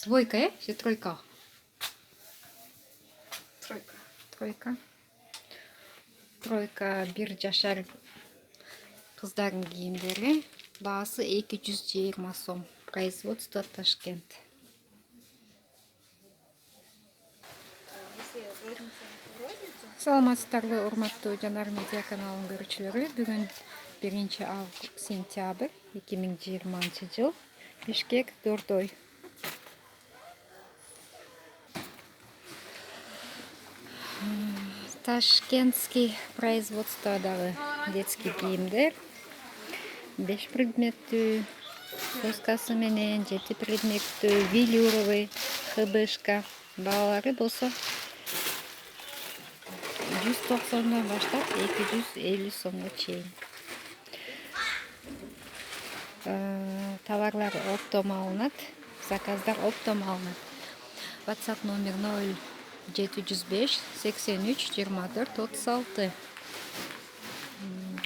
Двойка, или тройка? Тройка. Тройка. Тройка бир жашар кыздардын кийимдери. Баасы 220 сом. Производство Ташкент. Саламатсыздарбы, урматтуу Жанар медиа каналынын көрүүчүлөрү. Бүгүн 1 сентябрь 2020 жыл. Бишкек, Дордой. Ташкентский производстводагы детский кийимдер. 5 предметтүү, доскасы менен 7 предметтүү, велюровый, хбшка. Баалары болсо 190 баштап 250 сомго чейин. Товарлар оптом алынат, заказдар оптом алынат. WhatsApp номер 0705 83 24 36.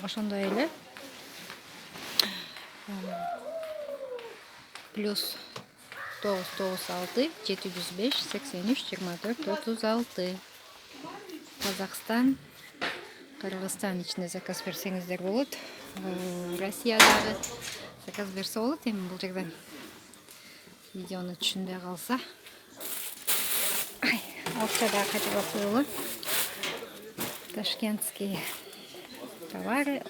Ошондой эле плюс 996 705 83 24 36. Казакстан, Кыргызстан ичинде заказ берсеңиздер болот. Россиядагы заказ берсе болот. Эми бул жерден видеону түшүнбөй калса, акча да кайтарып коелу. Ташкентские товары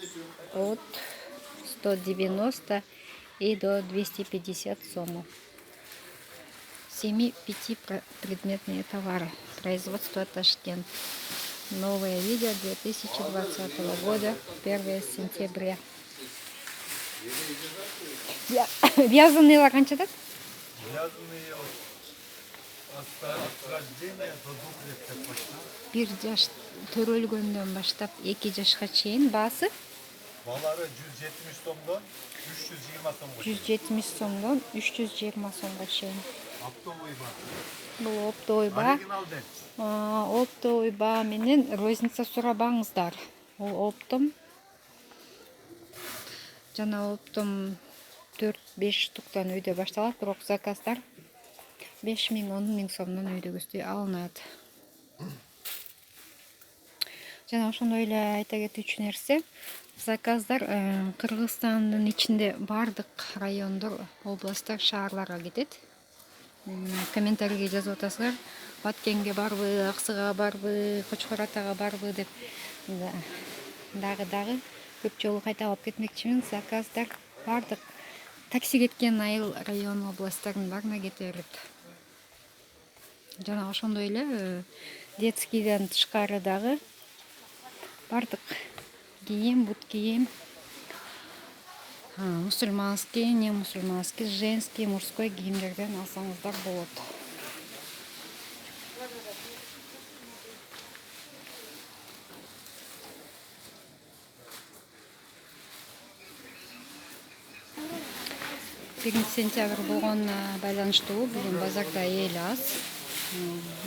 от 190 и до 250 сомов. 7-5 предметные товары. Производство Ташкент. Новое видео 2020 года, 1 сентября. Вязаные канча атат? Вязаные от рождения до 2 лет как почта. 1 жаш төрөлгөндөн баштап 2 жашка чейин баасы? Балары 170 сомдон 320 сомго. 170 сомдон 320 сомго чейин. Оптовый бар. Бул оптовый ба. Оригиналден. Оптовый ба менен розница сурабаңыздар. Ол оптом. Жана оптом 4-5 штуктан үйдө башталат, бирок заказдар 5000-10 000 сомдон үйдөгүстү алынат. Жана ошондой эле айта кетүүчү нерсе, заказдар Кыргызстандын ичинде бардык райондор, областтар, шаарларга кетет. Комментарийге жазып атасыздар. Баткенге барбы, Аксыга барбы, Кочкор Атага барбы деп. Дагы көп жолу кайта алып кетмекчимин. Заказдар бардык такси кеткен айыл район областтардын баарына кете берет. Жана ошондой эле детскийден тышкары дагы бардык кийим, бут кийим, мусульманский, не мусульманский, женский, мужской кийимдерден алсаңыздар болот. Сентябрь болгонуна байланыштуу бүгүн базарда эл аз.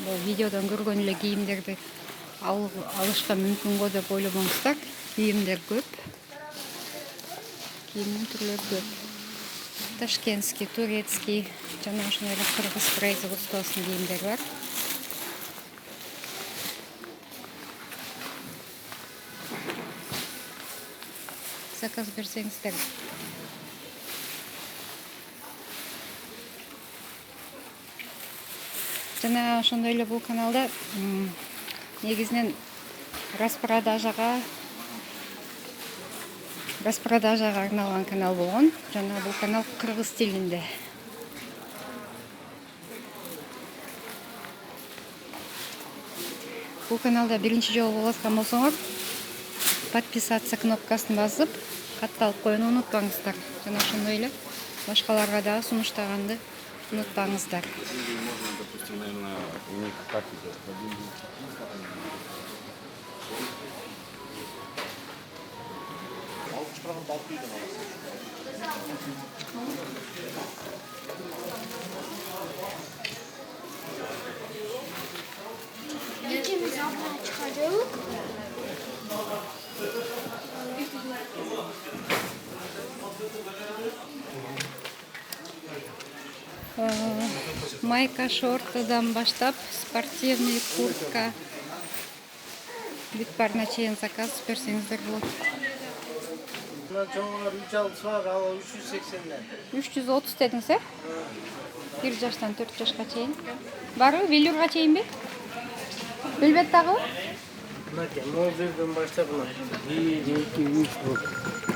Бул видеодон көргөн эле кийимдерди алышка мүмкүн го деп ойлобоңуздар. Кийимдер көп. Кийимдин түрлөрү көп. Ташкентский, турецкий, жана ошондой эле кыргыз производствосунун кийимдери бар. Заказ берсеңиздер. Жана ошондой эле бул каналда негизинен распродажага арналган канал болгон. Жана бул канал кыргыз тилинде. Бул каналда биринчи жолу болуп аткан болсоңор, подписаться кнопкасын басып, катталып коюуну унутпаңыздар. Жана ошондой эле башкаларга да сунуштаганды унутпаңыздар. Можно, допустим, наверное, у них как идет? İkimiz abla çıkacak. Майка шортадан баштап спортивный куртка бүт барына чейин заказ берсеңиздер болот. Мына жоңгар 3 алты бар, ал 380ден. 330 дедиңиз, э? 1 жаштан 4 жашка чейин. Барбы? Велюрга чейинби? Билбет дагы? Мына кен, могул жерден баштап мына 1, 2, 3 бул.